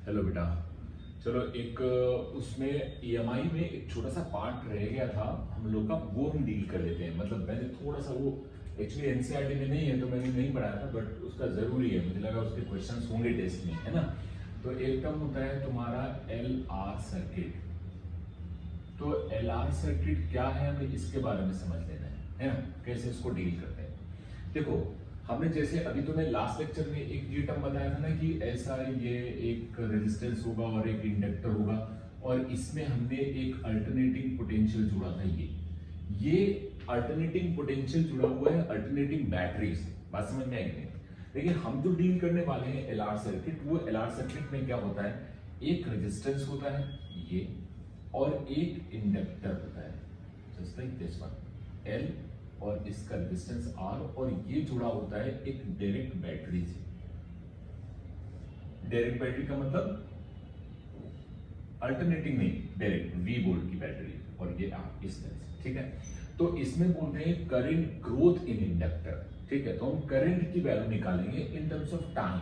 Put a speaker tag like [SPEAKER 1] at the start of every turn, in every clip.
[SPEAKER 1] Hello बेटा। चलो एक उसमें ईएमआई में एक छोटा सा पार्ट रह गया था हम लोग का, वो हम डील कर लेते हैं। मतलब मैंने थोड़ा सा वो एक्चुअली एनसीईआरटी में नहीं है तो मैंने नहीं पढ़ाया था, बट उसका जरूरी है, मुझे लगा उसके क्वेश्चंस होंगे टेस्ट में, है ना। तो एक टर्म होता है तुम्हारा एल आर सर्किट। तो एल आर सर्किट क्या है, हमें इसके बारे में समझ लेना है ना, कैसे इसको डील करते हैं। देखो हमने जैसे अभी तो मैं लास्ट लेक्चर में एक ये टर्म बताया था ना कि ऐसा ये एक रेजिस्टेंस होगा और एक इंडक्टर होगा, और इसमें हमने एक अल्टरनेटिंग पोटेंशियल जुड़ा था। ये अल्टरनेटिंग पोटेंशियल जुड़ा हुआ है अल्टरनेटिंग बैटरी से। बात समझ में आई नहीं? लेकिन हम जो डील करने वाले हैं एलआर सर्किट, वो एलआर सर्किट में क्या होता है, एक रेजिस्टेंस होता है ये, और एक इंडक्टर होता है just like this one L, और इसका रेजिस्टेंस आर, और ये जुड़ा होता है एक डायरेक्ट बैटरी से। डायरेक्ट बैटरी का मतलब अल्टरनेटिंग नहीं, डायरेक्ट वी वोल्ट की बैटरी, और ये आप इस तरह से, ठीक है। तो इसमें बोलते हैं करंट ग्रोथ इन इंडक्टर, ठीक है। तो हम करंट की वैल्यू निकालेंगे इन टर्म्स ऑफ टाइम,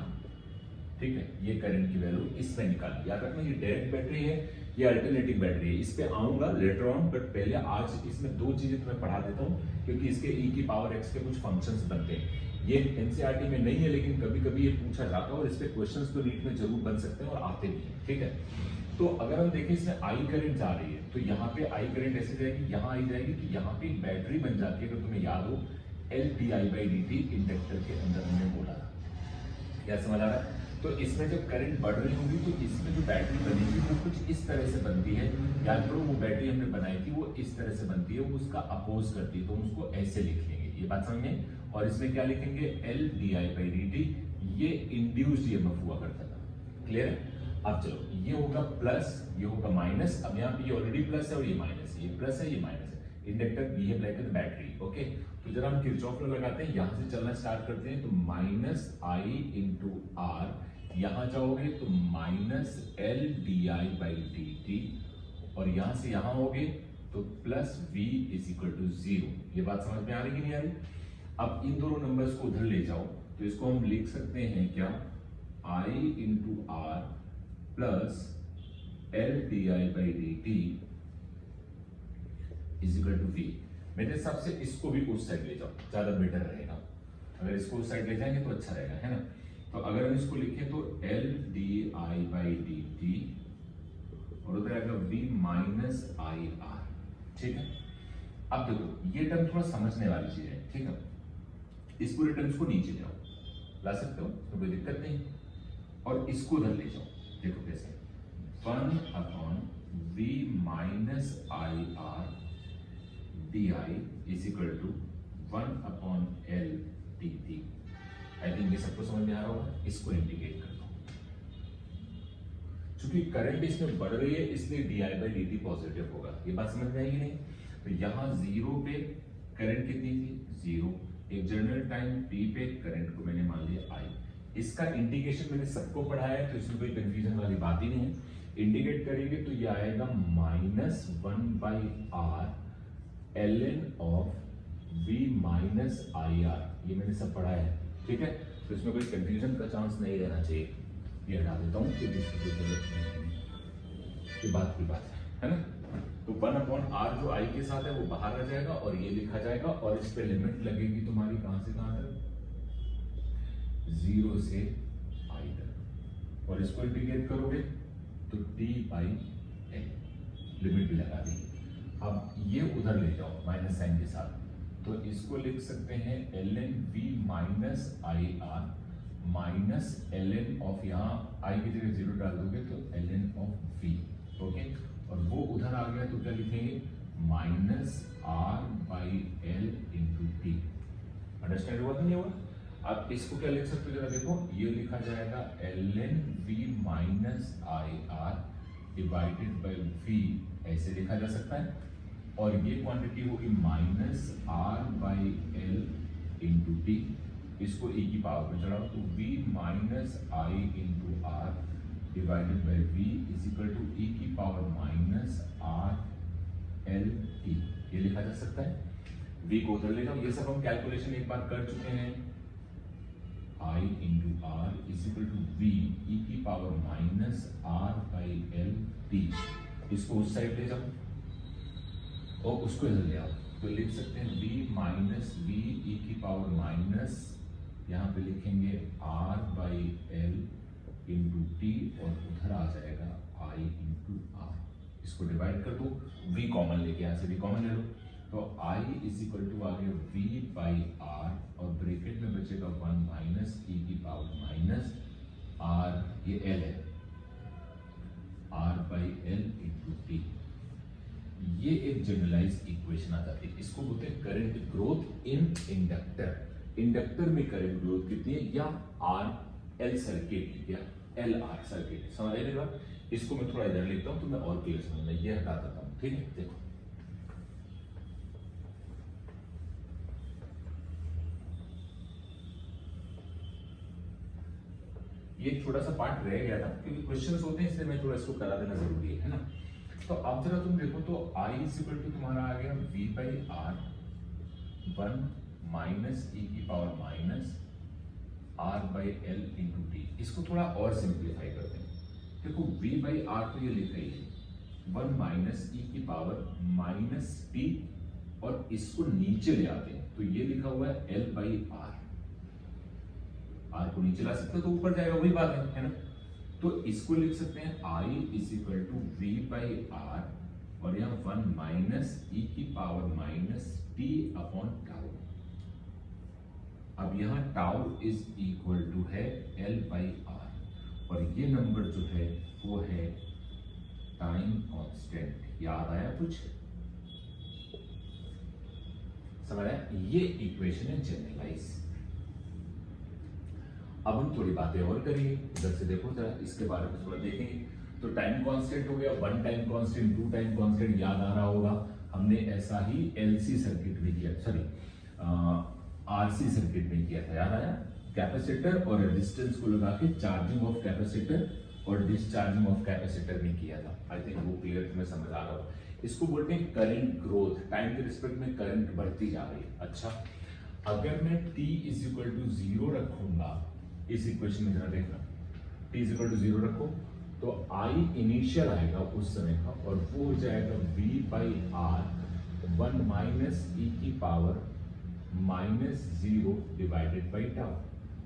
[SPEAKER 1] ठीक है। ये करंट की वैल्यू इसमें निकालेंगे। याद रखना ये डायरेक्ट बैटरी है, ये अल्टरनेटिंग बैटरी है। इस पे आऊंगा लेटर ऑन, बट पहले आज इसमें दो चीजें तुम्हें पढ़ा देता हूं, क्योंकि इसके e की पावर x के कुछ फंक्शंस बनते हैं। ये एनसीईआरटी में नहीं है, लेकिन कभी कभी ये पूछा जाता है, और इस पे क्वेश्चंस तो नीट में जरूर बन सकते हैं और आते भी हैं, ठीक है। तो अगर हम देखें इसमें आई करंट जा रही है, तो यहाँ पे आई करंट ऐसे जाएगी, यहाँ आई जाएगी, तो यहाँ पे एक बैटरी बन जाती है। अगर तुम्हें याद हो L D I by D T inductor के अंदर हमने बोला था, क्या समझ आ रहा है। तो इसमें जब करंट बढ़ रही होगी तो इसमें जो बैटरी बनेगी वो कुछ इस तरह से बनती है। याद करो वो बैटरी हमने बनाई थी वो इस तरह से बनती है, वो उसका अपोज करती है, तो हम उसको ऐसे लिख लेंगे, ये बात समझ में। और इसमें क्या लिखेंगे, L D I by D T, ये इंड्यूस्ड ईएमएफ हुआ करता था। क्लियर है? अब चलो ये होगा प्लस, ये होगा माइनस। अब यहाँ पे ये ऑलरेडी प्लस है और ये माइनस है, ये प्लस है ये माइनस है। Inductor behave like the battery, okay. तो जरा हम किरचॉफ लॉ लगाते हैं, यहां से चलना स्टार्ट करते हैं। तो माइनस आई इंटू आर, यहां जाओगे तो minus L D I by D T, और यहां से यहां होगे तो plus V is equal to zero. ये बात समझ में आ रही कि नहीं आ रही? अब इन दोनों नंबर्स को उधर ले जाओ, तो इसको हम लिख सकते हैं क्या, I into R plus L D I by D T is equal to V. मेरे हिसाब से इसको भी उस साइड ले जाओ, ज्यादा बेटर रहेगा। अगर इसको उस साइड ले जाएंगे तो अच्छा रहेगा, है ना। तो अगर हम इसको लिखें तो L D I by D T, और उधर आएगा वी माइनस आई आर, ठीक है। अब देखो ये टर्म थोड़ा समझने वाली चीज है, ठीक है। इस पूरे टर्म्स को नीचे जाओ, ला सकते हो तो कोई दिक्कत नहीं, और इसको उधर ले जाओ। देखो कैसे, 1 upon V minus I R D I is equal to 1 upon L D T. I think ये सबको समझ में आ रहा होगा। इसको इंडिकेट करता हूं, चूंकि करंट इसमें बढ़ रही है इसलिए D I by D T positive होगा। ये बात समझ में आएगी नहीं? तो यहां जीरो पे करंट कितनी थी, जीरो। एक जनरल टाइम टी पे करंट को मैंने मान लिया आई। इसका इंडिकेशन मैंने सबको पढ़ाया है, तो इसमें कोई कंफ्यूजन वाली बात ही नहीं है। इंडिकेट करेंगे तो ये आएगा minus 1 by R L N of V minus I R. ये मैंने सब पढ़ाया है, ठीक है। तो इसमें कोई कंफ्यूजन का चांस नहीं रहना चाहिए। ये हटा देता हूँ क्योंकि इसकी कोई जरूरत नहीं, ये बात की बात है ना। तो 1 अपॉन आर जो आई के साथ है वो बाहर आ जाएगा, और ये लिखा जाएगा, और इस पे लिमिट लगेगी तुम्हारी कहां से कहां तक, 0 से आई तक, और इसको इंटीग्रेट करोगे तो टी बाई एल, लिमिट भी लगा दी। अब ये उधर ले जाओ माइनस साइन के साथ, तो इसको लिख सकते हैं L N V minus I R minus L N of, यहाँ आई की जगह जीरो डाल दोगे तो L N of V, okay. और वो उधर आ गया तो क्या लिखेंगे, minus R by L into T. Understand हुआ कि नहीं हुआ? अब इसको क्या लिख सकते हो जरा देखो, ये लिखा जाएगा L N V minus I R divided by V, ऐसे लिखा जा सकता है। और ये क्वांटिटी होगी minus R by L into T, इसको e की पावर में चढ़ाओ तो v minus I into R divided by V is equal to e की power minus R L T. ये लिखा जा सकता है। v को उधर ले जाओ, ये सब हम कैलकुलेशन एक बार कर चुके हैं, I into R is equal to V E की power minus R by L T. इसको उस साइड ले जाओ और उसको इधर ले आओ तो लिख सकते हैं v माइनस वी ई की पावर माइनस, यहाँ पे लिखेंगे r by L into T और उधर आ जाएगा i इंटू आर। इसको डिवाइड कर दो, v कॉमन लेके यहाँ से v कॉमन ले लो तो i इज इक्वल टू आ गया v बाई आर और ब्रैकेट में बचेगा 1 माइनस e की पावर माइनस r, ये l है, r by L into T. ये एक जनरलाइज इक्वेशन आ जाती है, इसको बोलते हैं current growth in inductor. Inductor में करंट ग्रोथ कितनी है, या आर एल सर्किट या एल आर सर्किट, समझ आए बात। इसको मैं थोड़ा इधर लिखता हूं तो मैं और क्लियर समझना, ये हटा देता हूं, ठीक है। देखो ये छोटा सा पार्ट रह गया था क्योंकि क्वेश्चंस होते हैं, इसलिए मैं थोड़ा इसको करा देना जरूरी है ना। तो अब जरा तुम देखो तो I इज इक्वल टू तुम्हारा आ गया V by R 1 minus e की power minus r by L into T. इसको थोड़ा और सिंप्लीफाई करते हैं। देखो V बाई आर तो ये लिखा ही है 1 माइनस e की पावर माइनस टी और इसको नीचे ले आते हैं तो ये लिखा हुआ है L बाई आर। आर को नीचे ला सकते हो तो ऊपर जाएगा, वही बात है ना। तो इसको लिख सकते हैं I is equal to V by R और यहाँ 1 माइनस ई की power minus T upon tau. अब यहाँ टाउ इज इक्वल टू है L बाई आर और ये नंबर जो है वो है टाइम कांस्टेंट। याद आया कुछ, समझ आया? ये इक्वेशन है जनरलाइज। अब हम थोड़ी बातें और करेंगे, इधर से देखो जरा, इसके बारे में थोड़ा देखेंगे। तो टाइम कांस्टेंट हो गया, 1 टाइम कांस्टेंट, 2 टाइम कांस्टेंट, याद आ रहा होगा हमने ऐसा ही एलसी सर्किट में किया, सॉरी आरसी सर्किट में किया था, याद आया? कैपेसिटर और रेजिस्टेंस को लगा के चार्जिंग ऑफ कैपेसिटर और डिस्चार्जिंग ऑफ कैपेसिटर में किया था। आई थिंक वो क्लियर तुम्हें समझ आ रहा हो। इसको बोलते हैं करंट ग्रोथ, टाइम के रिस्पेक्ट में करंट बढ़ती जा रही है। अच्छा, अगर मैं t इज इक्वल टू 0 रखूंगा इस इक्वेशन में, जरा देखना, t इज इक्वल टू 0 रखो तो I इनिशियल आएगा उस समय का और वो हो जाएगा v by R 1 minus E की power minus 0 divided by tau.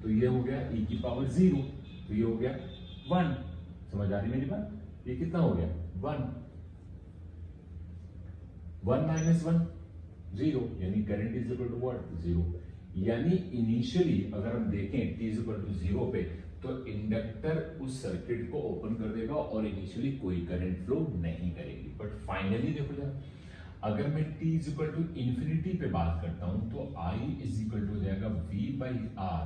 [SPEAKER 1] तो ये हो गया e की पावर 0, तो ये हो गया 1। समझ आ रही मेरी बात? ये कितना हो गया 1 माइनस 1 0, यानी current is equal to what 0। यानी इनिशियली अगर हम देखें t इज इक्वल टू 0 पे तो इंडक्टर उस सर्किट को ओपन कर देगा और इनिशियली कोई करंट फ्लो नहीं करेगी। बट फाइनली देखो जरा, अगर मैं t is equal to infinity पे बात करता हूं तो I इज इक्वल टू हो जाएगा v by R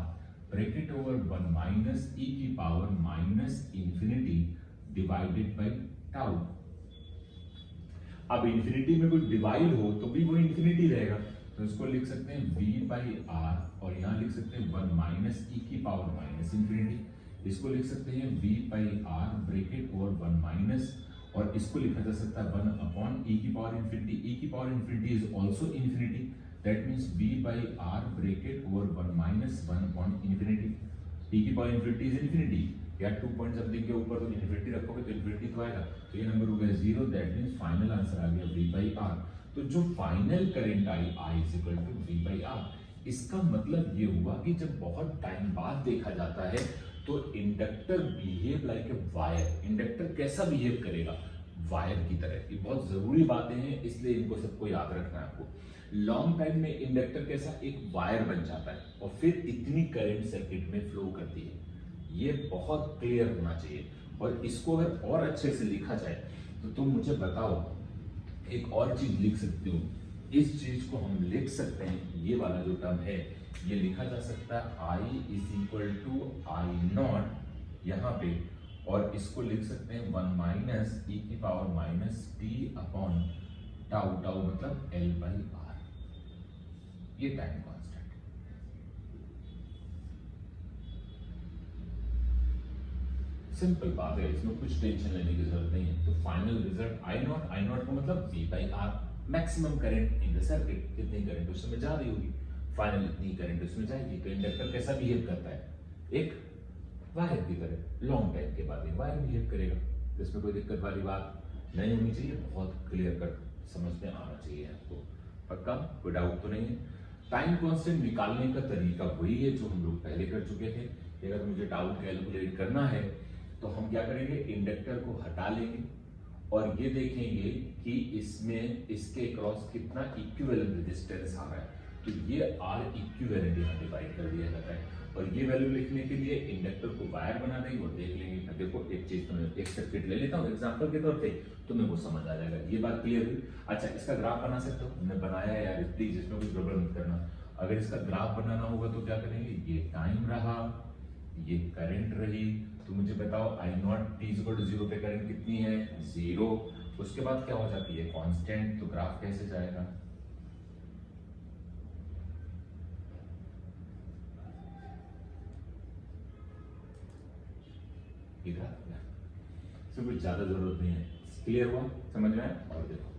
[SPEAKER 1] bracket over 1 minus e की power minus infinity divided by tau. अब इंफिनिटी में कोई डिवाइड हो तो भी वो इंफिनिटी रहेगा, तो इसको लिख सकते हैं v बाई आर और यहाँ लिख सकते हैं 1 माइनस ई की पावर माइनस इंफिनिटी। इसको लिख सकते हैं v by R bracket over 1 minus और इसको लिखा जा सकता है 1 अपॉन ई की पावर इंफिनिटी। ई की power infinity is also infinity, that means v by R bracket over 1 minus 1 upon infinity. E की पावर इंफिनिटी इज इंफिनिटी, या 2 पॉइंट समथिंग के ऊपर तो इंफिनिटी रखोगे तो इंफिनिटी तो आएगा, तो ये नंबर हो गया 0, दैट मीन्स फाइनल आंसर आ गया v बाई आर। तो जो final current I I is equal to v by R. इसका मतलब ये हुआ कि जब बहुत टाइम बाद देखा जाता है तो inductor behave like a wire. Inductor कैसा बिहेव करेगा? वायर की तरह। ये बहुत जरूरी बातें हैं, इसलिए इनको सबको याद रखना है आपको। लॉन्ग टाइम में इंडक्टर कैसा एक वायर बन जाता है और फिर इतनी करंट सर्किट में फ्लो करती है। ये बहुत क्लियर होना चाहिए। और इसको अगर और अच्छे से लिखा जाए तो तुम मुझे बताओ, एक और चीज लिख सकते हो, इस चीज को हम लिख सकते हैं, ये वाला जो टर्म है ये लिखा जा सकता है I is equal to I naught यहाँ पे, और इसको लिख सकते हैं 1 माइनस ई की power minus T upon tau. Tau मतलब L बाई आर, ये टाइम कांस्टेंट। सिंपल बात है, इसमें कुछ टेंशन लेने की जरूरत नहीं है। तो फाइनल रिजल्ट I नॉट का मतलब v by R, maximum current in the circuit, कितनी करंट उस समय जा रही होगी। फाइनल इतनी करंट उसमें जाएगी। तो इंडक्टर कैसा बिहेव करता है, एक वायर की तरह, लॉन्ग टाइम के बाद एक वायर बिहेव करेगा। तो इसमें कोई दिक्कत वाली बात नहीं होनी चाहिए, बहुत क्लियर कट समझ में आना चाहिए आपको। पक्का, कोई डाउट तो नहीं है। टाइम कांस्टेंट निकालने का तरीका वही है जो हम लोग पहले कर चुके थे। अगर मुझे टाइम कैलकुलेट करना है तो हम क्या करेंगे, इंडक्टर को हटा लेंगे और ये देखेंगे कि इसमें इसके क्रॉस कितना इक्विवेलेंट रेजिस्टेंस आ रहा है। तो ये आर इक्विवेलेंट यहाँ डिवाइड कर दिया जाता है और ये वैल्यू लिखने के लिए इंडक्टर को वायर बना देंगे और देख लेंगे। देखो एक चीज तो मैं एक सर्किट ले लेता हूँ एग्जांपल के तौर पे, तो मैं वो समझ आ जाएगा। ये बात क्लियर हुई। अच्छा, इसका ग्राफ बना सकते हो, हमने बनाया है यार, प्लीज इसमें कोई गड़बड़ मत करना। अगर इसका ग्राफ बनाना होगा तो क्या करेंगे, ये टाइम रहा, ये करंट रही, तो मुझे बताओ आई नॉट टी इक्वल टू 0 पे करंट कितनी है, 0। उसके बाद क्या हो जाती है, कांस्टेंट। तो ग्राफ कैसे जाएगा, इसमें कुछ ज्यादा जरूरत नहीं है। क्लियर हुआ, समझ में आया। और देखो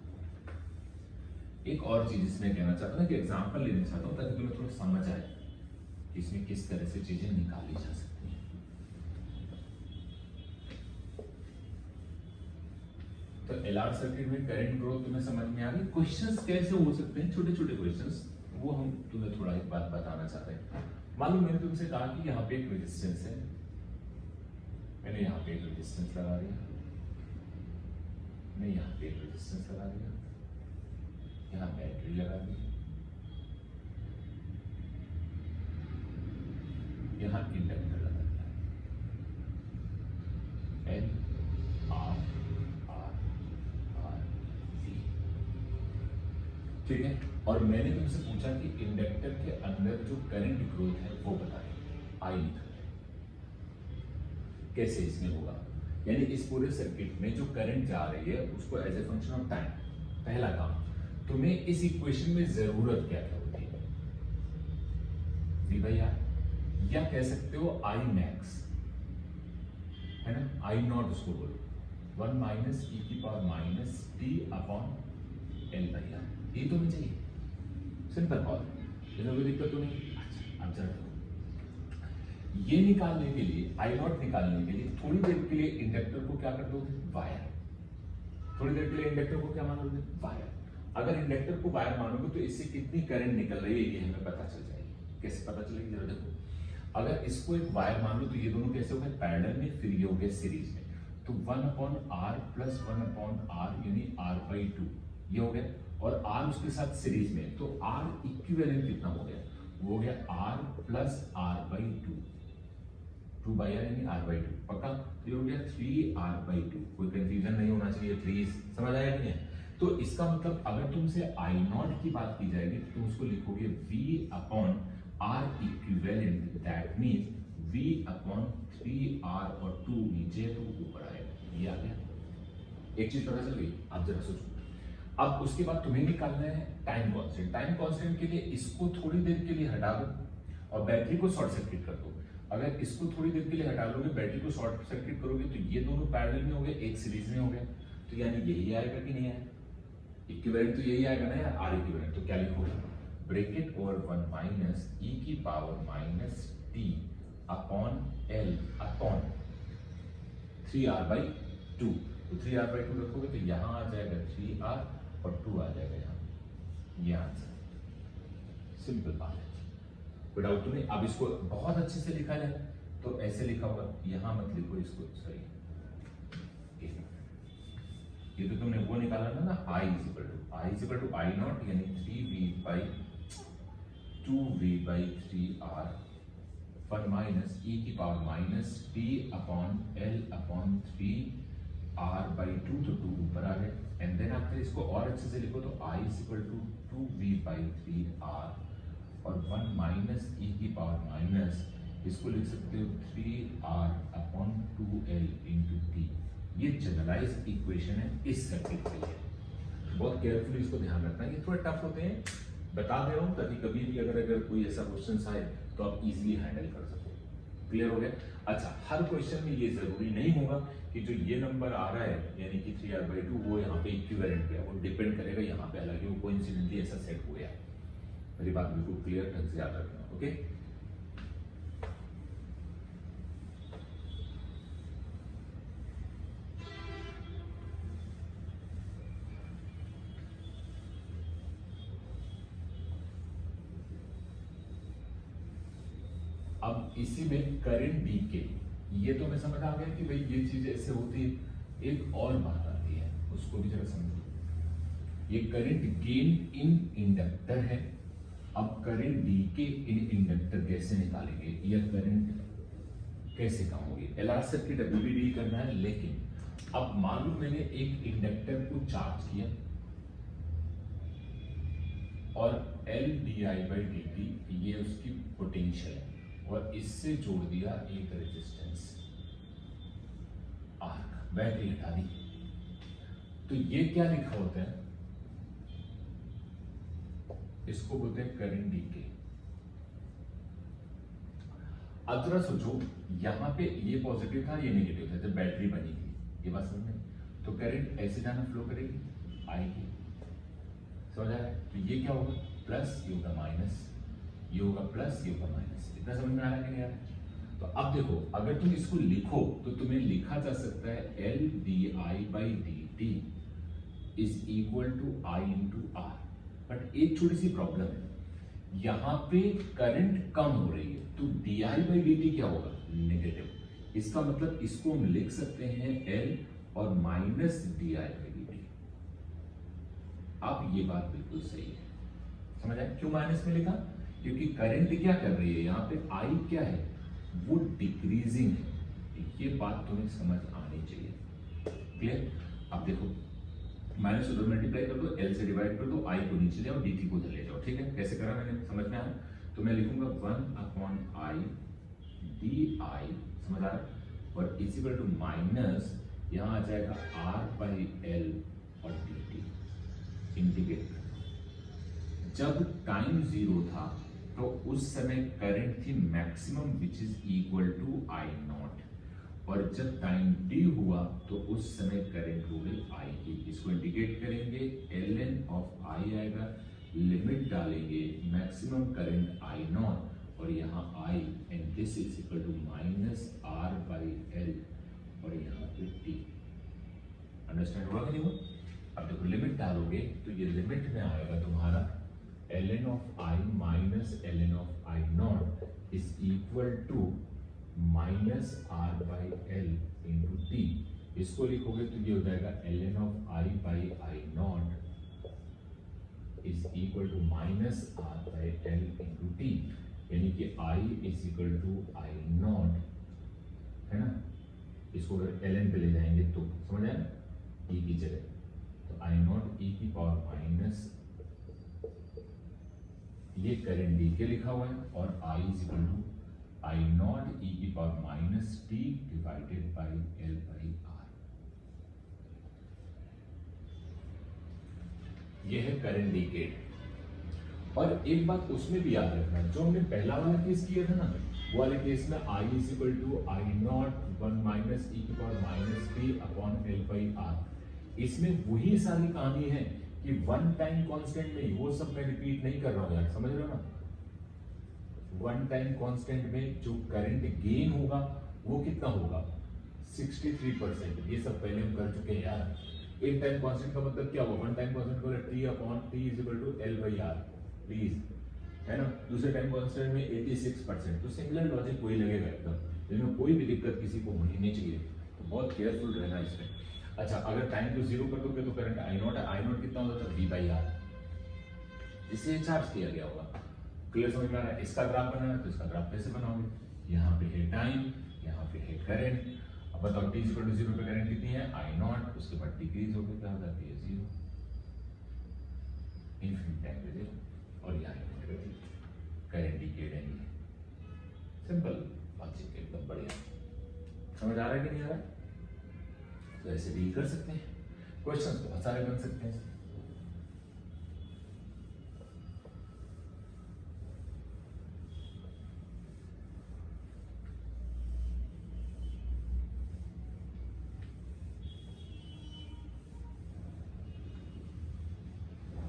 [SPEAKER 1] एक और चीज इसमें कहना चाहता हूँ कि एग्जांपल लेना चाहता हूँ ताकि तुम्हें थोड़ा समझ आए कि इसमें किस तरह से चीजें निकाली जा सकती हैं। तो एलआर सर्किट में करंट ग्रोथ तुम्हें समझ में आ गई। क्वेश्चंस कैसे हो सकते हैं, छोटे छोटे क्वेश्चंस, वो हम तुम्हें थोड़ा एक बात बताना चाहते हैं। मालूम मैंने तुमसे कहा कि यहाँ पे एक रेजिस्टेंस है, मैंने यहाँ पे एक रेजिस्टेंस लगा दिया, मैं यहाँ पे एक रेजिस्टेंस लगा दिया, यहाँ बैटरी लगा दी, यहाँ इंडक्टर लगा दिया, L R R R C. ठीक है, और मैंने तुमसे पूछा कि इंडक्टर के अंदर जो करंट ग्रोथ है वो बताएं, आई लिखा है। कैसे इसमें होगा, यानी इस पूरे सर्किट में जो करंट जा रही है उसको as a function of time, पहला काम तुम्हें इस इक्वेशन में जरूरत क्या क्या होती है, जी भैया, या कह सकते हो आई मैक्स, है ना, आई नॉट उसको बोलो, 1 माइनस ई की power minus T upon L भैया, ये तो मुझे चाहिए, सिंपल बात, इसमें कोई दिक्कत तो नहीं। अच्छा, अब जरा ये निकालने के लिए, आई नॉट निकालने के लिए थोड़ी देर के लिए इंडक्टर को क्या कर दोगे, वायर। थोड़ी देर के लिए इंडक्टर को क्या मानोगे, वायर। अगर इंडक्टर को वायर मानोगे तो इससे कितनी करंट निकल रही है ये हमें पता चल जाएगी। कैसे पता चलेगी, जरा देखो। अगर इसको एक वायर मान लो तो ये दोनों कैसे हो गए, पैरेलल में, फिर ये हो गए सीरीज में। तो 1/r प्लस 1/r यानी r/2 ये हो गया, और r उसके साथ सीरीज में, तो r इक्विवेलेंट कितना हो गया, वो हो गया r प्लस r/2, 2/r यानी r/2, पक्का। ये हो गया 3r/2, कोई कंफ्यूजन नहीं होना चाहिए प्लीज, समझ आया नहीं है। तो इसका मतलब अगर तुमसे आई नॉट की बात की जाएगी तो तुम उसको लिखोगे v/r equivalent, that means v/3r, और 2 नीचे तो ऊपर आएगा, ये आ गया। एक चीज पता चल गई, आप जरा सोचो। अब उसके बाद तुम्हें निकालना है टाइम कांस्टेंट। टाइम कांस्टेंट के लिए इसको थोड़ी देर के लिए हटा दो और बैटरी को शॉर्ट सर्किट कर दो। अगर इसको थोड़ी देर के लिए हटा लोगे, बैटरी को शॉर्ट सर्किट करोगे, तो ये दोनों पैरेलल में हो गए, एक सीरीज में हो गया, तो यानी यही आएगा कि नहीं आएगा, इक्विवेलेंट तो यही आएगा ना यार, आर इक्विवेलेंट। तो क्या लिखोगे, ब्रैकेट ओवर 1 माइनस ई की power minus T upon L upon 3r/2। तो 3r/2 रखोगे तो यहां आ जाएगा 3r और 2 आ जाएगा यहाँ, ये आंसर। सिंपल बात है, कोई डाउट तो नहीं। अब इसको बहुत अच्छे से लिखा जाए तो ऐसे लिखा होगा, यहां मत लिखो इसको, सॉरी, ये तो तुमने वो निकाला ना, I equal to I naught यानी 3v/2v/3r 1 माइनस ई की power minus T upon L upon 3r/2, तो 2 ऊपर आ गए। एंड देन आफ्टर इसको और अच्छे से लिखो तो I इक्वल टू 2v/3r और 1 माइनस ई की पावर माइनस, इसको लिख सकते हो 3r upon 2l into T. ये जनरलाइज इक्वेशन है इस सर्किट के लिए, बहुत केयरफुली इसको ध्यान रखना है। ये थोड़े टफ होते हैं, बता दे रहा हूँ ताकि कभी भी अगर कोई ऐसा क्वेश्चन आए तो आप इजीली हैंडल कर सको। क्लियर हो गया। अच्छा, हर क्वेश्चन में ये जरूरी नहीं होगा कि जो ये नंबर आ रहा है यानी कि 3r/2 वो यहाँ पे इक्विवेलेंट पे है, वो डिपेंड करेगा यहाँ पे, हालांकि वो कोइंसिडेंटली ऐसा सेट हो गया। मेरी बात बिल्कुल क्लियर ढंग से याद रखना, ओके। अब इसी में करंट डी के, ये तो मैं समझ आ गया कि भाई ये चीज ऐसे होती है। एक और बात आती है, उसको भी जरा समझो। ये करंट गेन इन इंडक्टर है। अब करंट डी के इन इंडक्टर कैसे निकालेंगे, या करंट कैसे कम होगी। एलआर सर्किट अभी भी डील करना है, लेकिन अब मान लो मैंने एक इंडक्टर को चार्ज किया और L D I by D T ये उसकी पोटेंशियल है, और इससे जोड़ दिया एक रेजिस्टेंस आर, बैटरी हटा दी। तो ये क्या लिखा होता है, इसको बोलते हैं करंट डीके। अब जरा सोचो, यहां पे ये पॉजिटिव था, ये नेगेटिव था, जब बैटरी बनी थी, ये बात समझ में, तो करंट ऐसे जाना फ्लो करेगी, आएगी, समझ आ रहा है। तो ये क्या होगा, प्लस, ये होगा माइनस, ये होगा प्लस, ये होगा माइनस। इतना समझ में आ रहा है कि नहीं आ रहा है। तो अब देखो, अगर तुम इसको लिखो तो तुम्हें लिखा जा सकता है L D I by D T is equal to I into R. But एक छोटी सी प्रॉब्लम है, यहां पे करंट कम हो रही है, तो D I by D T क्या होगा, नेगेटिव। इसका मतलब इसको हम लिख सकते हैं एल और minus D I by D T. अब ये बात बिल्कुल सही है, समझ आया क्यों माइनस में लिखा, क्योंकि करंट क्या कर रही है, यहाँ पे आई क्या है, वो डिक्रीजिंग है। ये बात तुम्हें समझ आनी चाहिए, क्लियर। अब देखो, माइनस उधर मल्टीप्लाई कर दो, एल से डिवाइड कर दो, आई को नीचे ले आओ, डी टी को उधर ले जाओ, ठीक है। कैसे करा मैंने, समझ में आया। तो मैं लिखूंगा 1/i डी आई, समझ आ रहा है, और इज इक्वल टू माइनस, यहाँ आ जाएगा r बाई एल और डी टी। इंटीग्रेट, जब टाइम 0 था तो उस समय करंट थी maximum which is equal to I naught, और जब टाइम डी हुआ तो उस समय करंट हो गई आई की। इसको इंडिकेट करेंगे, एल एन ऑफ आई आएगा, लिमिट डालेंगे, मैक्सिमम करंट आई नॉट, और यहाँ I, and this is equal to minus R by L, और यहाँ पे टी। अंडरस्टैंड हुआ कि नहीं हुआ। अब देखो, लिमिट डालोगे तो ये लिमिट में आएगा तुम्हारा ln of I minus ln of I naught is equal to minus R by L into T। इसको लिखोगे तो ये हो जाएगा ln of I by I naught is equal to minus R by L into T, यानी कि I is equal to I naught, है ना। इसको अगर ln पे ले जाएंगे तो समझ आया, e की जगह, तो I naught e की पावर माइनस, ये करंट डी के लिखा हुआ है, और I is equal to I naught E की power minus T divided by L by R. ये है करंट डीकेड। और एक बात उसमें भी याद रखना, जो हमने पहला वाला केस किया था ना, वो वाले केस में I is equal to I naught 1 minus E की power minus T upon L by R. इसमें वही सारी कहानी है कि वन टाइम कांस्टेंट में, वो सब मैं रिपीट नहीं कर रहा हूं यार, समझ रहे हो ना। वन टाइम कांस्टेंट में जो करंट गेन होगा वो कितना होगा, 63%। ये सब पहले हम कर चुके हैं यार। एक टाइम कांस्टेंट का मतलब क्या होगा, वन टाइम कांस्टेंट को T upon T is equal to L by R, please, है ना। दूसरे टाइम कांस्टेंट में 86%। तो सिमिलर लॉजिक वही लगेगा एकदम, जिसमें कोई भी दिक्कत किसी को होनी नहीं चाहिए, तो बहुत केयरफुल रहना इसमें। अच्छा, अगर टाइम को 0 कर दोगे तो करंट आई नॉट है, आई नॉट कितना होता है, वी बाई आर, जिससे चार्ज किया गया होगा। क्लियर समझ में आ रहा है। इसका ग्राफ बनाना है तो इसका ग्राफ कैसे बनाओगे, यहाँ पे है टाइम, यहाँ पे है करंट। अब बताओ t इक्वल टू 0 पे करंट कितनी है, आई नॉट, उसके बाद डिक्रीज होकर क्या हो जाती है 0, इनफिनिट टाइम पे 0, और यहाँ करंट डिकेड है। सिंपल लॉजिक, एकदम बढ़िया। समझ आ रहा है कि नहीं आ रहा है। तो ऐसे डील कर सकते हैं, क्वेश्चंस बहुत सारे बन सकते हैं।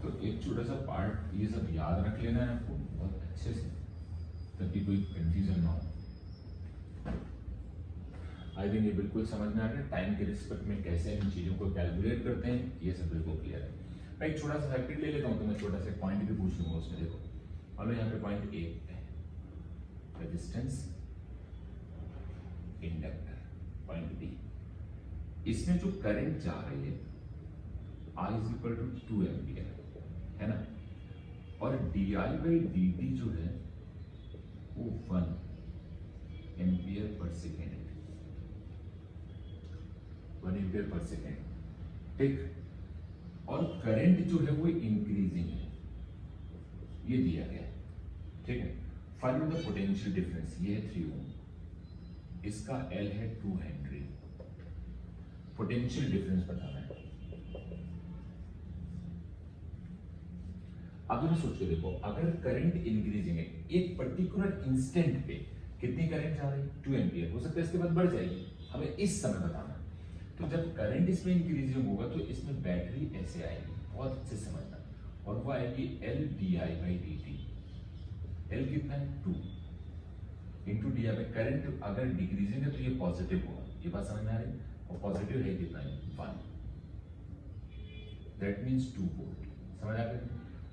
[SPEAKER 1] तो एक एक छोटा सा पार्ट ये सब याद रख लेना है आपको बहुत अच्छे से, ताकि कोई कंफ्यूजन ना हो। आई थिंक ये बिल्कुल समझ में आ गया टाइम के रिस्पेक्ट में कैसे इन चीजों को कैलकुलेट करते हैं, ये सब बिल्कुल क्लियर है। मैं एक छोटा सा फैक्टर ले लेता हूँ, तो मैं छोटा सा पॉइंट भी पूछ लूंगा उसमें। देखो मान लो यहाँ पे पॉइंट ए है, रेजिस्टेंस इंडक्टर, पॉइंट बी, इसमें जो करंट जा रही है I is equal to 2 ampere है ना, और di/dt जो है वो 1 ampere per second, 1 ampere per second, ठीक। और करंट जो है वो इंक्रीजिंग है, ये दिया गया है, ठीक है। फाइंड द पोटेंशियल डिफरेंस, ये है 3 ओम, इसका L है 2 हेनरी, पोटेंशियल डिफरेंस बताना है। अब जरा सोच के देखो, अगर करंट इंक्रीजिंग है एक पर्टिकुलर इंस्टेंट पे, कितनी करंट जा रही है 2 एम्पियर, हो सकता है इसके बाद बढ़ जाएगी, हमें इस समय बताना। तो जब करंट इसमें इंक्रीजिंग होगा तो इसमें बैटरी ऐसे आएगी, बहुत अच्छे से समझना, और वो आएगी L di/dt। L कितना है 2 इंटू डी आई। करंट अगर डिक्रीजिंग है तो ये पॉजिटिव होगा, ये बात समझ में आ रही है, और पॉजिटिव है कितना है 1, दैट मीन्स 2 वोल्ट, समझ आ गया।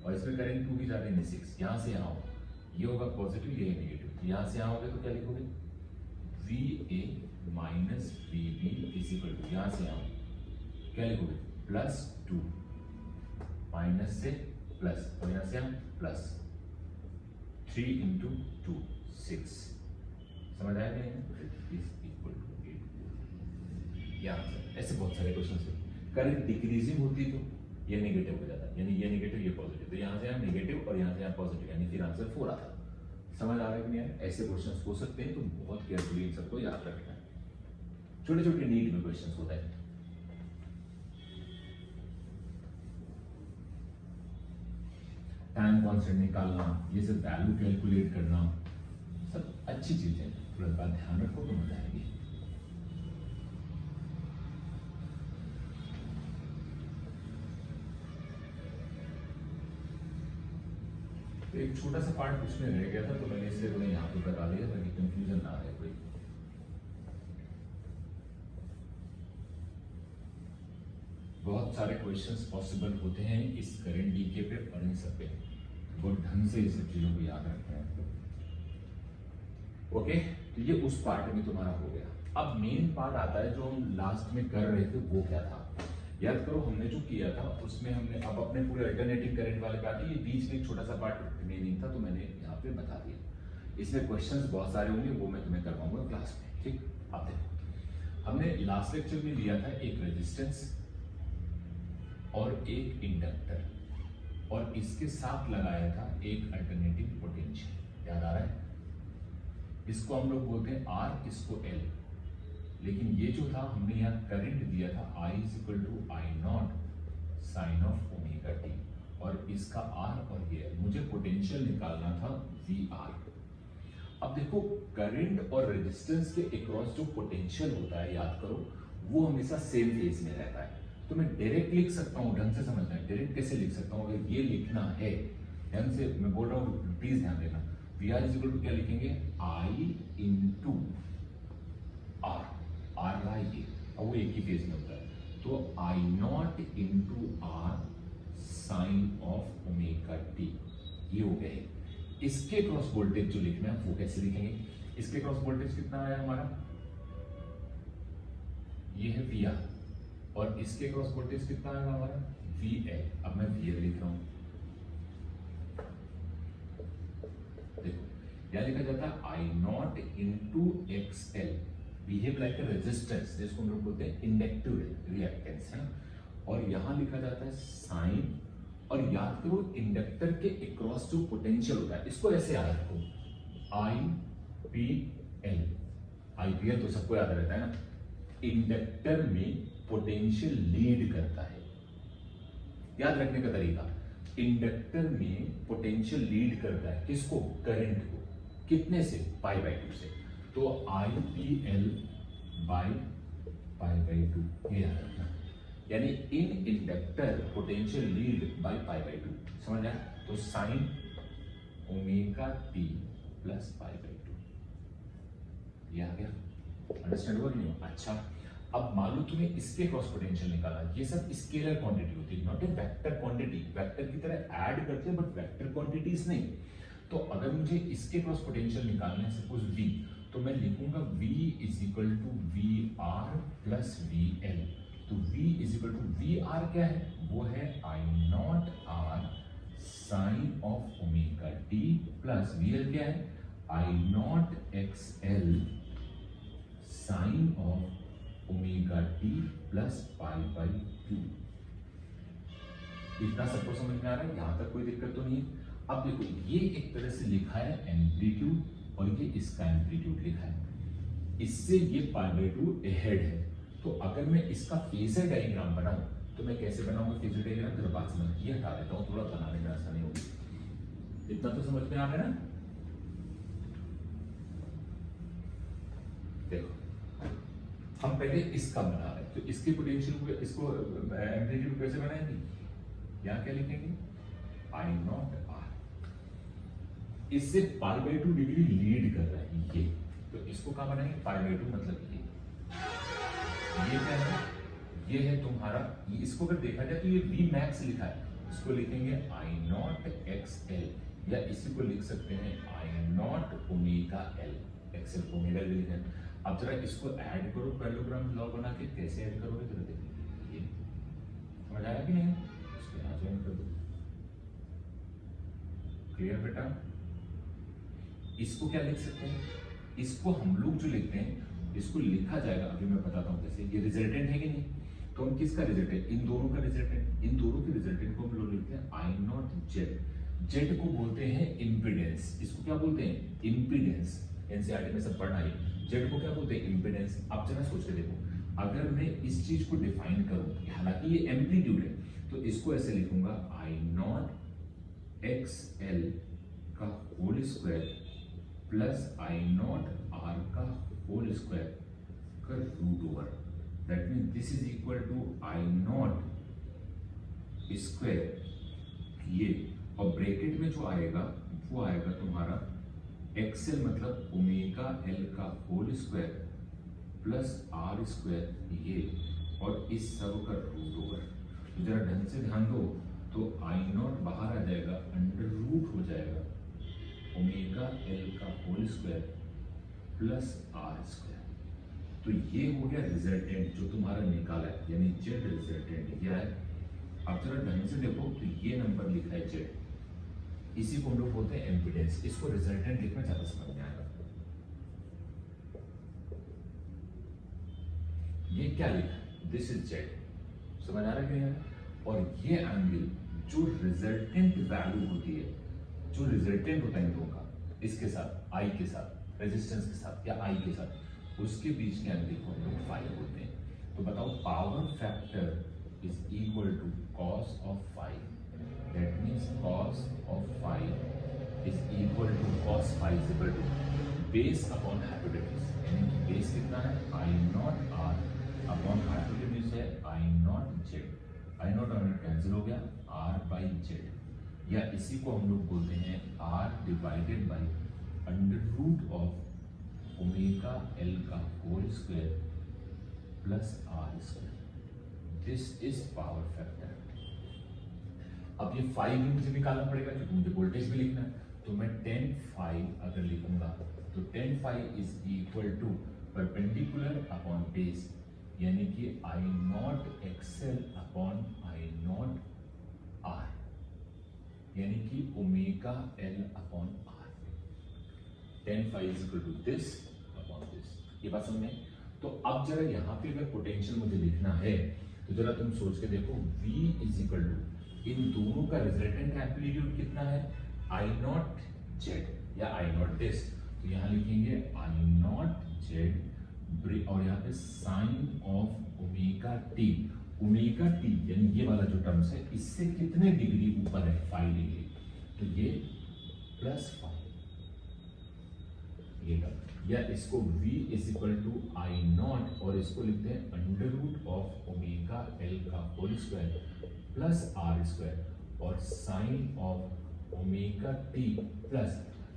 [SPEAKER 1] और इसमें करंट 2 भी जा रही है 6, यहाँ से यहाँ होगा, ये होगा पॉजिटिव, ये है नेगेटिव, तो यहाँ से यहाँ होगा तो क्या लिखोगे VA minus VB is equal to, यहाँ से यहाँ क्या लिखोगे +2 माइनस से प्लस, और यहाँ से यहाँ प्लस 3 इंटू 2 6, समझ आया क्या इज इक्वल टू 8। यहाँ से ऐसे बहुत सारे क्वेश्चन थे, करंट डिक्रीजिंग होती तो ये नेगेटिव हो जाता, यानी ये नेगेटिव ये पॉजिटिव, तो यहाँ से यहाँ नेगेटिव और यहाँ से यहाँ पॉजिटिव, यानी फिर आंसर 4 आता। समझ आ रहा है कि नहीं यार, ऐसे क्वेश्चंस हो सकते हैं, तो बहुत केयरफुली इन सबको याद रखना है। छोटे छोटे नीट में क्वेश्चंस होता है। टाइम कांस्टेंट निकालना, ये सब वैल्यू कैलकुलेट करना, सब अच्छी चीजें, थोड़ा बात ध्यान रखो तो मजा आएगी। तो एक छोटा सा पार्ट उसमें रह गया था, तो मैंने इसलिए उन्हें यहाँ पे बता दिया ताकि कंफ्यूजन ना रहे कोई। बहुत सारे क्वेश्चंस पॉसिबल होते हैं इस करंट डीके पे और इन सब पे, बहुत ढंग से इस चीजों को याद रखते हैं। ओके, तो ये उस पार्ट में तुम्हारा हो गया। अब मेन पार्ट आता है जो हम लास्ट में कर रहे थे, वो क्या था याद करो। हमने जो किया था उसमें हमने अब अपने पूरे अल्टरनेटिंग करंट वाले पे आते, ये बीच में एक छोटा सा पार्ट रिमेनिंग था, तो मैंने यहाँ पे बता दिया। इसमें क्वेश्चंस बहुत सारे होंगे, वो मैं तुम्हें करवाऊंगा क्लास में, ठीक। अब देखो, हमने लास्ट लेक्चर में लिया था एक रेजिस्टेंस और एक इंडक्टर, और इसके साथ लगाया था एक अल्टरनेटिंग पोटेंशियल, याद आ रहा है। इसको हम लोग बोलते हैं R, इसको L। लेकिन ये जो था हमने यहाँ करंट दिया था I is equal to I0 sine of omega t, और इसका R और ये मुझे पोटेंशियल निकालना था VR। अब देखो, करंट और रेजिस्टेंस के अक्रॉस जो पोटेंशियल होता है, याद करो, वो हमेशा सेम फेज में रहता है। तो मैं डायरेक्ट लिख सकता हूँ, ढंग से समझना है, डायरेक्ट कैसे लिख सकता हूँ, अगर ये लिखना है ढंग से, मैं बोल रहा हूँ प्लीज ध्यान देना। VR इज इक्वल टू क्या लिखेंगे I इंटू R, R रहा ये, अब वो एक ही फेज में होता है, तो I0 into R sine of omega t, ये हो गया है। इसके क्रॉस वोल्टेज जो लिखना है वो कैसे लिखेंगे, इसके क्रॉस वोल्टेज कितना आया हमारा, ये है VR, और इसके क्रॉस वोल्टेज कितना आएगा हमारा VL। अब मैं VL लिख रहा हूं, देखो क्या लिखा जाता है I0 into XL, behave like a resistance, जिसको हम लोग बोलते हैं इंडक्टिव रिएक्टेंस, है ना। और यहां लिखा जाता है साइन, और याद करो इंडक्टर के अक्रॉस जो पोटेंशियल होता है, इसको ऐसे याद रखो IPL। IPL तो सबको याद रहता है ना, इंडक्टर में पोटेंशियल लीड करता है, याद रखने का तरीका, इंडक्टर में पोटेंशियल लीड करता है किसको, करंट को, कितने से, π/2 से, तो IPL by π/2, ये याद रखना। यानी in inductor potential lead by pi by 2। समझ आया? तो sine omega T plus pi by 2 ये आ गया। अंडरस्टैंड हुआ कि नहीं? अच्छा, अब मान लो तुम्हें इसके क्रॉस पोटेंशियल निकाला। ये सब स्केलर क्वांटिटी होती है, not a vector quantity. Vector की तरह ऐड करते हैं बट वेक्टर क्वांटिटीज नहीं। तो अगर मुझे इसके क्रॉस पोटेंशियल निकालना है सपोज V, तो मैं लिखूंगा V is equal to V R plus V L. तो V is equal to V R क्या है? वो है I naught R sine of omega T plus V L क्या है? I naught X L sine of omega T plus pi by 2। इतना सबको समझ में आ रहा है? यहां तक कोई दिक्कत तो नहीं है? अब देखो, ये एक तरह से लिखा है एम्पलीट्यूड और ये इसका एम्पलीट्यूड लिखा है। इससे ये पाई बाई 2 अहेड है। तो अगर मैं इसका फेजर डायग्राम बनाऊं तो मैं कैसे बनाऊंगा फेजर डायग्राम? जरा बात समझ, ये हटा देता हूं, थोड़ा बनाने में आसानी होगी। इतना तो समझ में आ रहा है ना? देखो, हम पहले इसका बना रहे हैं, तो इसके पोटेंशियल को, इसको एम्पलीट्यूड कैसे बनाएंगे? यहां क्या लिखेंगे? आई नॉट आर। इससे पाई बाई 2 डिग्री लीड कर रहा है ये, तो इसको कहां बनाएंगे? पाई बाई 2 मतलब ये क्या है? ये है तुम्हारा, ये इसको अगर देखा जाए तो ये वी मैक्स लिखा है, इसको लिखेंगे आई नॉट एक्स एल, या इसी को लिख सकते हैं I naught omega L. X L omega L लिखा है। अब जरा इसको ऐड करो पैरेललोग्राम लॉ बना के। कैसे ऐड करोगे जरा देखिए, ये समझ आया कि नहीं? इसको यहां ज्वाइन कर दो। क्लियर बेटा? इसको क्या लिख सकते हैं? इसको हम लोग जो लिखते हैं, इसको लिखा जाएगा, अभी मैं बताता हूं कैसे। ये रिजल्टेंट है कि नहीं? तो हम किसका रिजल्टेंट? इन दोनों का रिजल्टेंट। इन दोनों के रिजल्टेंट को हम लोग लिखते हैं आई नॉट जेड। जेड को बोलते हैं इंपीडेंस। इसको क्या बोलते हैं? इंपीडेंस। एनसीईआरटी में सब पढ़ना है। जेड को क्या बोलते हैं? इंपीडेंस। अब जरा सोच के देखो, अगर मैं इस चीज को डिफाइन करूं, हालांकि ये एम्पलीट्यूड है, तो इसको ऐसे लिखूंगा आई नॉट एक्स एल का whole square plus I naught R का होल स्क्वायर का root over. That mean this is equal to I naught square ये, और ब्रैकेट में जो आएगा वो आएगा तुम्हारा एक्सएल मतलब ओमेगा एल का whole square plus R square ये, और इस सब का रूट ओवर। तो जरा ढंग से ध्यान दो, तो आई नॉट बाहर आ जाएगा, अंडर रूट हो जाएगा ओमेगा एल का whole square plus R square. तो ये हो गया रिजल्टेंट जो तुम्हारा निकाला है, यानी जेड रिजल्टेंट ये है। अब जरा ढंग से देखो, तो ये नंबर लिखा है जेड, इसी को हम लोग बोलते हैं एम्पीडेंस। इसको रिजल्टेंट लिखना ज्यादा समझ में आएगा। ये क्या लिखा? This is Z. समझ आ रहा है क्या? और ये एंगल जो रिजल्टेंट वैल्यू होती है, जो रिजल्टेंट होता है इन दोनों का, इसके साथ आई के साथ, रेजिस्टेंस के साथ या आई के साथ, उसके बीच के एंगल को हम लोग फाई बोलते हैं। तो बताओ, power factor is equal to cos of phi. That means cos of phi is equal to cos phi is equal to base upon hypotenuse। यानी कि बेस कितना है? I not r upon hypotenuse है I not z। I not और cancel हो गया, r by z, या इसी को हम लोग बोलते हैं r divided by under root of omega L का whole square plus R square. This is power factor. अब ये फाई भी मुझे निकालना पड़ेगा क्योंकि मुझे वोल्टेज भी लिखना है। तो मैं 10 फाई अगर लिखूंगा तो 10 phi is equal to perpendicular upon base, यानी कि I naught X L upon I naught R, यानी कि omega L upon R. 10 phi is equal to this upon this. ये बात समझ में? तो अब जरा यहाँ पे अगर पोटेंशियल मुझे लिखना है तो जरा तुम सोच के देखो, V इज इक्वल टू इन दोनों का रिजल्टेंट एम्पलीट्यूड कितना है? आई नॉट जेड या आई नॉट दिस। तो यहां लिखेंगे आई नॉट जेड, और यहाँ पे sine of omega T. Omega T यानी ये वाला जो टर्म्स है, इससे कितने डिग्री ऊपर है? 5 डिग्री। तो ये प्लस 5, ये टर्म, या इसको v is equal to I naught और इसको लिखते हैं under root of omega L का whole square plus R square और sine of omega T plus,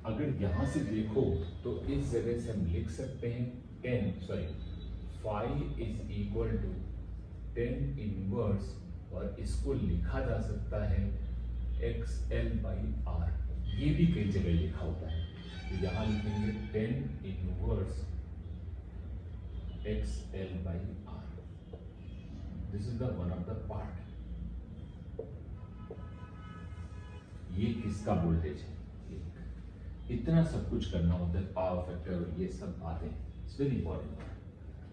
[SPEAKER 1] अगर यहां से देखो तो इस जगह से हम लिख सकते हैं phi is equal to 10 inverse और इसको लिखा जा सकता है XL बाई आर, ये भी कई जगह लिखा होता है, तो यहां लिखेंगे 10 inverse XL by R, this is the one of the part. ये किसका वोल्टेज है, इतना सब कुछ करना होता है, पावर फैक्टर और ये सब बातें, इट्स वेरी इंपॉर्टेंट।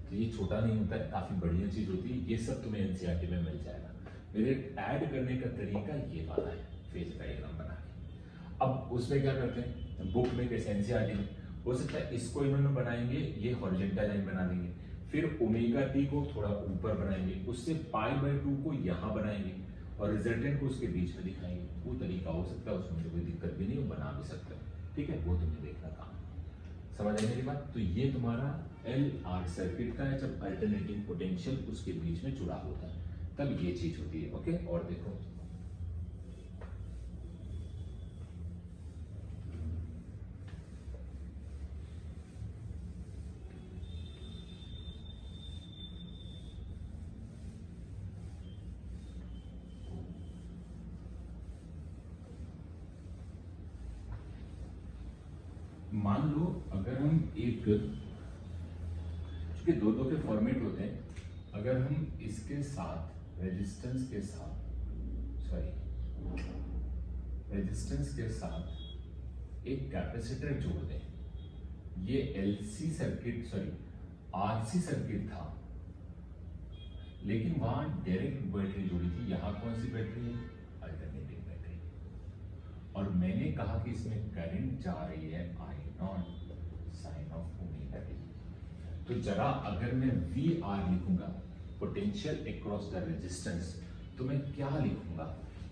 [SPEAKER 1] तो ये छोटा नहीं होता है, काफी बढ़िया चीज होती है, ये सब तुम्हें एनसीईआरटी में मिल जाएगा। मेरे ऐड करने का तरीका ये वाला है, फेज डायग्राम बना के। अब उसमें क्या करते हैं, बुक में कैसे एनसीईआरटी में हो सकता है इसको इन्होंने बनाएंगे, ये हॉरिजॉन्टल लाइन बना देंगे, फिर ओमेगा टी को थोड़ा ऊपर बनाएंगे, उससे पाई बाई 2 को यहाँ बनाएंगे और रिजल्टेंट को उसके बीच में दिखाएंगे। वो तरीका हो सकता है, उसमें कोई दिक्कत भी नहीं, वो बना भी सकते हैं, ठीक है, वो तुम्हें देखना काम। समझ आई मेरी बात? तो ये तुम्हारा एल आर सर्किट का है, जब अल्टरनेटिंग पोटेंशियल उसके बीच में जुड़ा होता है तब ये चीज होती है। ओके, और देखो मान लो अगर हम एक, चूंकि दो के फॉर्मेट होते हैं, अगर हम इसके साथ रेजिस्टेंस के साथ एक कैपेसिटर जोड़ दें, ये एलसी सर्किट आरसी सर्किट था, लेकिन वहां डायरेक्ट बैटरी जुड़ी थी, यहां कौन सी बैटरी है, अल्टरनेटिंग बैटरी, और मैंने कहा कि इसमें करंट जा रही है I naught sine of omega T. तो जरा अगर मैं वी आर लिखूंगा, पोटेंशियल अक्रॉस द रेजिस्टेंस, तो मैं क्या लिखूंगा,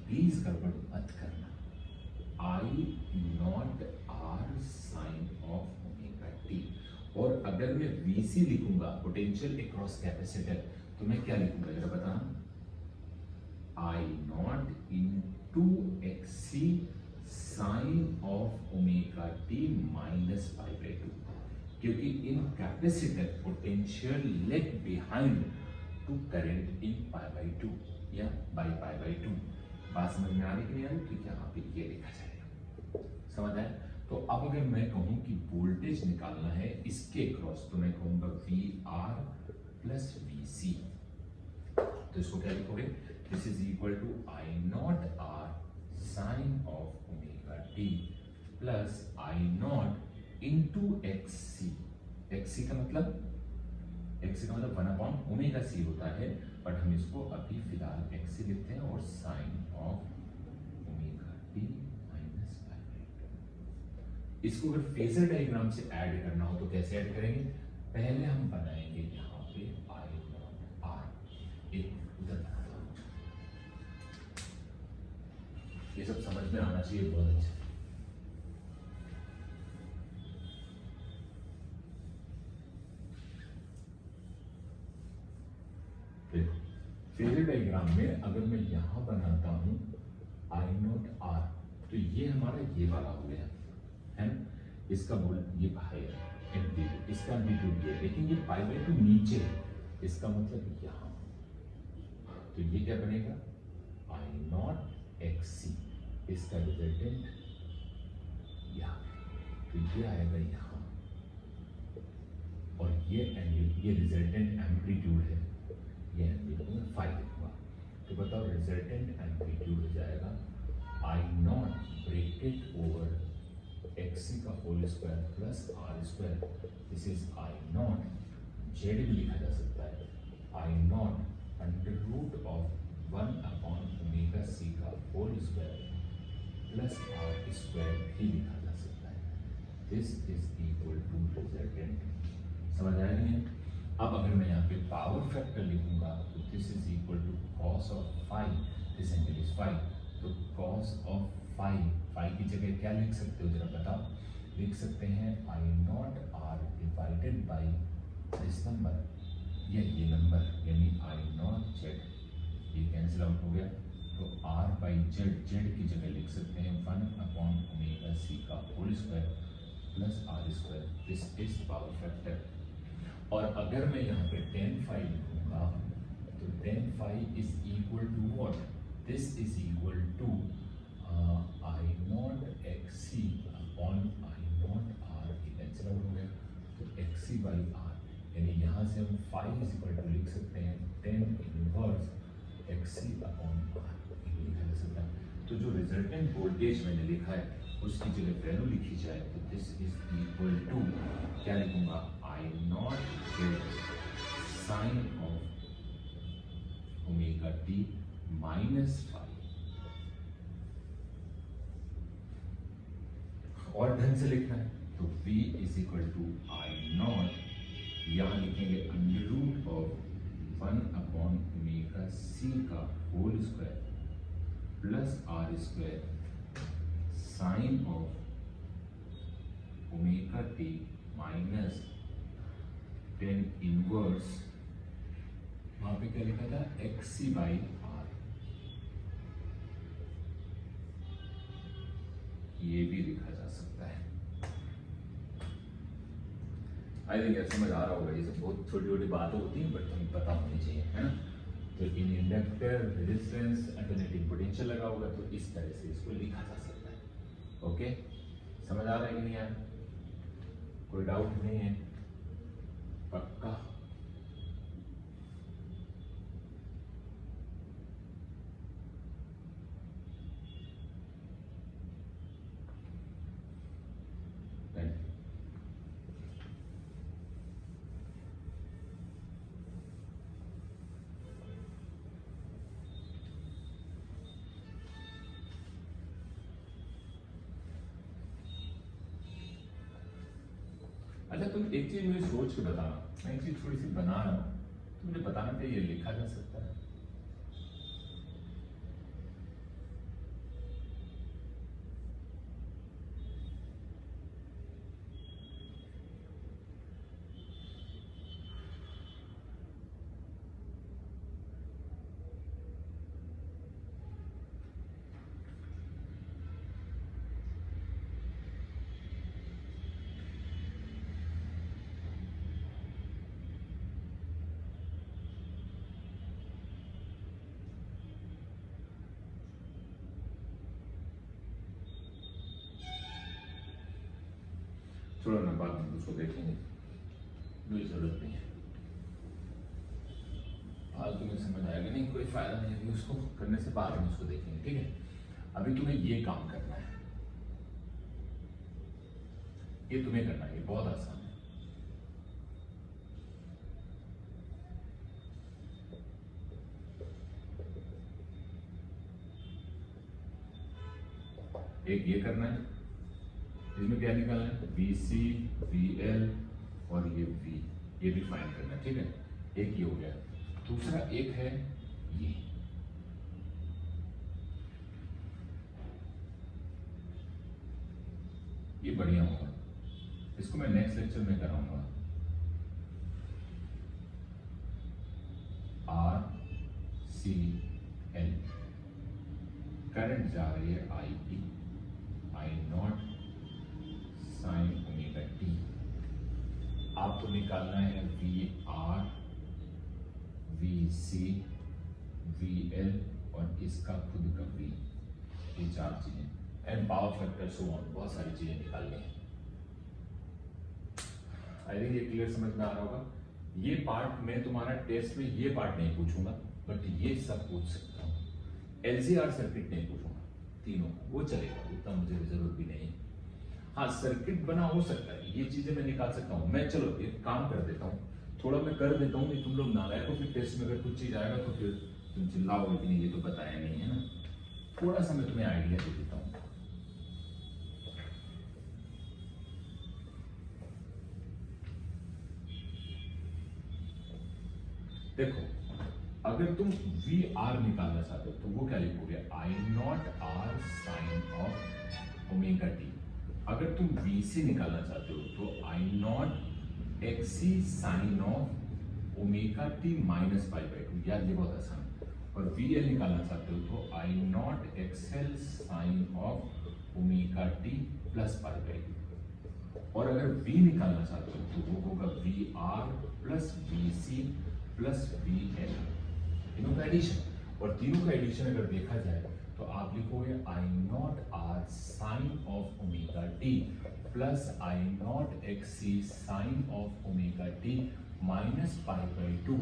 [SPEAKER 1] प्लीज गड़बड़ मत करना, I naught R sine of omega T. और अगर मैं वीसी लिखूंगा, पोटेंशियल अक्रॉस कैपेसिटर, तो मैं क्या लिखूंगा जरा बताना, I naught into X C sine of omega T minus pi by 2, क्योंकि in capacitor potential lag behind to current in pi by 2 या बाई पाई बाई 2। बात समझ में आ रही कि नहीं आ रही? तो यहाँ पे ये लिखा जाएगा, समझ आया? तो अब अगर मैं कहूं कि वोल्टेज निकालना है इसके क्रॉस, तो मैं कहूंगा V R plus V C, तो इसको क्या लिखोगे, this is equal to I naught R sine of omega T plus I naught into X C. X C का मतलब 1 ओमेगा सी होता है, बट हम इसको अभी फिलहाल एक्सी लिखते हैं, और sine of omega T minus pi by 2। इसको अगर फेजर डायग्राम से ऐड करना हो तो कैसे ऐड करेंगे, पहले हम बनाएंगे यहाँ पे आई नॉट आर, एक उधर बनाता हूं, ये सब समझ में आना चाहिए, बहुत अच्छा। देखो फेजर डायग्राम में अगर मैं यहां बनाता हूं आई नॉट आर, तो ये हमारा ये वाला हो गया है ना, इसका ये है एम्पलीट्यूड, इसका एम्पलीट्यूड ये, लेकिन ये पाई बाई 2 नीचे है, इसका मतलब यहां, तो ये क्या बनेगा, आई नॉट एक्सी, इसका रिजल्टेंट यहां, तो ये आएगा यहां, और ये रिजल्टेंट एम्पलीट्यूड है, ये एम्पलीट्यूड फाई लिखूंगा, तो बताओ रिजल्टेंट एम्पलीट्यूड हो जाएगा I naught bracket over X C का whole square plus R square, this is I naught, Z भी लिखा जा सकता है, I not under root of 1 upon omega C का whole square plus R square भी लिखा जा सकता है, this is equal to resultant. समझ आया नहीं? अब अगर मैं यहाँ पे पावर फैक्टर लिखूंगा तो this is equal to cos of phi, this angle is phi, तो कॉस ऑफ फाई की जगह क्या लिख सकते हो जरा बताओ, लिख सकते हैं आई नॉट ये नंबर यानी आई नॉट जेड ये कैंसिल आउट हो गया, तो आर बाई जेड, जेड की जगह लिख सकते हैं 1/ओमेगा c का whole square plus R square, this is power factor. और अगर मैं यहाँ पे tan phi लिखूंगा तो tan phi is equal to what, this is equal to I naught X C upon I naught R, cancel out हो गया, तो एक्स सी बाई आर, यानी यहाँ से हम फाई इज इक्वल टू लिख सकते हैं tan inverse X C upon R, लिखा जा सकता है। तो जो रिजल्टेंट वोल्टेज मैंने लिखा है उसकी जगह वैल्यू लिखी जाए तो दिस इज इक्वल टू क्या लिखूंगा, I naught Z sine of omega T minus phi, और ढंग से लिखना है तो V is equal to I naught, यहां लिखेंगे अंडर रूट ऑफ 1/ओमेगा c का whole square plus R square sine of omega T minus tan inverse, वहां पे क्या लिखा था एक्स सी बाई आर, ये भी लिखा जा सकता है। आई थिंक यार समझ आ रहा होगा, ये सब बहुत छोटी छोटी बातें होती हैं बट हमें पता होनी चाहिए, है ना। तो इन इंडक्टर रेजिस्टेंस अल्टरनेटिंग पोटेंशियल लगा होगा तो इस तरह से इसको लिखा जा सकता है। ओके, समझ आ रहा है कि नहीं यार, कोई डाउट नहीं है, पक्का। अच्छा तुम एक चीज मुझे सोच के बताना, मैं एक चीज थोड़ी सी बना रहा हूँ, तो मुझे बताना था ये लिखा जा सकता है। थोड़ा ना बाद में उसको देखेंगे, कोई जरूरत नहीं है, आज तुम्हें समझ आएगा नहीं, कोई फायदा नहीं है उसको करने से, बाद में उसको देखेंगे, ठीक है। अभी तुम्हें ये काम करना है, ये तुम्हें करना है, ये बहुत आसान है। एक ये करना है, इसमें क्या निकालना है, VC, VL और ये V, ये भी फाइंड करना है, ठीक है। एक ये हो गया, दूसरा एक है ये बढ़िया होगा, इसको मैं नेक्स्ट लेक्चर में कराऊंगा। RCL करंट जा रही है IP, आई नॉट साइन ओमेगा टी, आपको निकालना है VR, VC, VL और इसका खुद का V, ये चार चीजें, and power factor, so on, बहुत सारी चीजें निकालनी है। आई थिंक ये क्लियर समझ में आ रहा होगा। ये पार्ट मैं तुम्हारा टेस्ट में ये पार्ट नहीं पूछूंगा, बट ये सब पूछ सकता हूँ। LCR सर्किट नहीं पूछूंगा, तीनों वो चलेगा, उतना मुझे जरूरत भी नहीं है। हाँ सर्किट बना हो सकता है, ये चीजें मैं निकाल सकता हूँ मैं, चलो एक काम कर देता हूँ, थोड़ा मैं कर देता हूँ, तुम लोग नालायक हो, फिर टेस्ट में अगर कुछ चीज आएगा तो फिर तुम चिल्लाओगे कि नहीं ये तो बताया नहीं है ना, थोड़ा सा मैं तुम्हें आइडिया दे देता हूँ। देखो अगर तुम VR निकालना चाहते हो तो वो क्या लिखोगे, I naught R sine of omega T. अगर तुम VC निकालना चाहते हो तो I naught XC sine of omega T minus pi by two, यार ये बहुत आसान है। और वी एल निकालना चाहते हो तो I naught X L sine of omega T plus pi by two. और अगर वी निकालना चाहते हो तो वो होगा V R plus V C plus V L, तीनों का एडिशन। और तीनों का एडिशन अगर देखा जाए तो आप लिखोगे I naught R sine of omega T plus I naught X C sine of omega T minus pi by two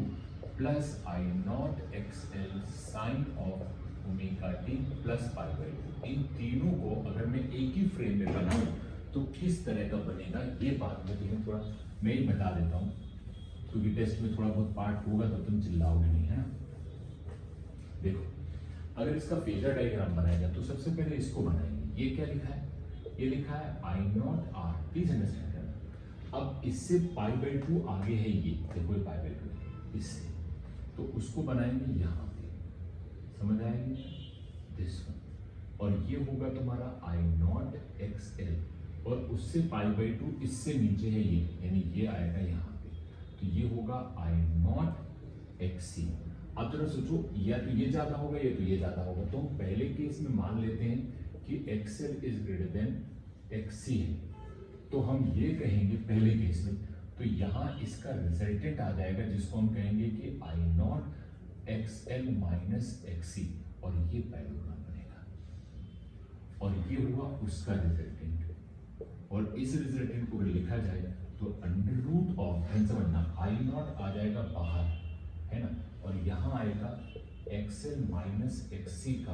[SPEAKER 1] plus I naught X L sine of omega T plus pi by two. इन तीनों को अगर मैं एक ही frame में बनाऊं तो किस तरह का बनेगा, ये बात मैं तुम्हें थोड़ा मैं ही बता देता हूँ, क्योंकि टेस्ट में थोड़ा बहुत पार्ट होगा तो तुम चिल्लाओगे नहीं, है ना। देखो, अगर इसका फेजर डायग्राम बनाएगा तो सबसे पहले इसको बनाएंगे। ये क्या लिखा है, ये लिखा है I naught are, please understand करना। अब इससे पाई बाई टू आगे है, ये देखो पाई बाई टू इससे, तो उसको बनाएंगे यहाँ पे, समझ आएगी दिस वन। और ये होगा तुम्हारा आई नॉट एक्स एल, और उससे पाई बाई टू इससे नीचे है ये, यानी ये आएगा यहाँ पे, तो ये होगा आई नॉट एक्स सी। अब जरा सोचो, या तो ये ज्यादा होगा या तो ये ज्यादा होगा, तो हम पहले केस में मान लेते हैं कि एक्सएल इज ग्रेटर देन एक्ससी है, तो हम ये कहेंगे पहले केस में, तो यहाँ इसका रिजल्टेंट आ जाएगा जिसको हम कहेंगे कि I naught X L minus X C, और ये पैरेललोग्राम बनेगा, और ये हुआ उसका रिजल्टेंट। और इस रिजल्टेंट को अगर लिखा जाए तो अंडर रूट ऑफ, समझना आई नॉट आ जाएगा बाहर, है ना, और यहाँ आएगा एक्सएल माइनस एक्सी का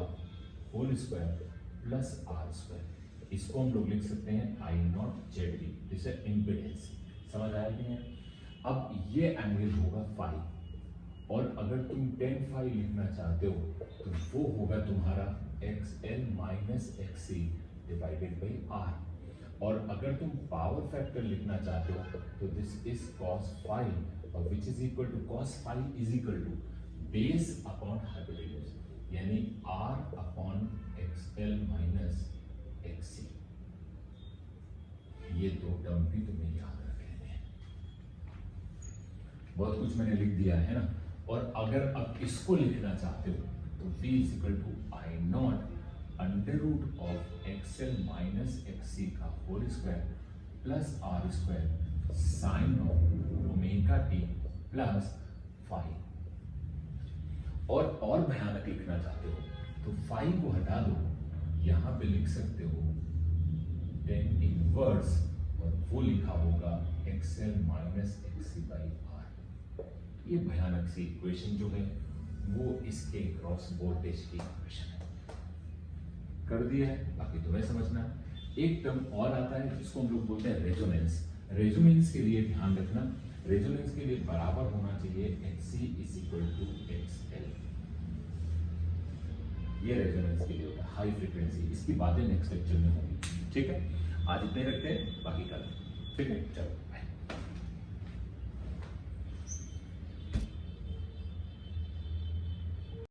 [SPEAKER 1] whole square plus R square. इसको हम लोग लिख सकते हैं आई नॉट जेड डी, जिसे इम्पीडेंस, समझ आया कि नहीं। अब ये एंगल होगा फाई, और अगर तुम टेन फाई लिखना चाहते हो तो वो होगा तुम्हारा X L minus X C divided by R. और अगर तुम पावर फैक्टर लिखना चाहते हो तो दिस इज कॉस फाई, और which is equal to cos phi is equal to base upon hypotenuse, यानी R upon X L minus X C. ये दो टर्म भी तुम्हें याद रखने हैं, बहुत कुछ मैंने लिख दिया है ना। और अगर अब इसको लिखना चाहते हो तो v is equal to I not under root of XL minus XC का whole square plus R square sine of omega T plus phi. और भयानक लिखना चाहते हो तो फाई को हटा दो, यहां पे लिख सकते हो टेन इनवर्स, और वो लिखा होगा X L minus X C by R. ये भयानक सी इक्वेशन जो है वो इसके क्रॉस वोल्टेज की इक्वेशन है, कर दिया है, बाकी तुम्हें समझना है। एक टर्म और आता है जिसको हम लोग बोलते हैं रेजोनेंस। रेजोनेंस के लिए ध्यान रखना, रेजोनेंस के लिए बराबर होना चाहिए X C is equal to X L. ये रेजोनेंस के लिए होता है, हाई फ्रीक्वेंसी। इसकी बातें नेक्स्ट लेक्चर में होगी, ठीक है। आज इतने रखते हैं, बाकी कल, ठीक है, चलो।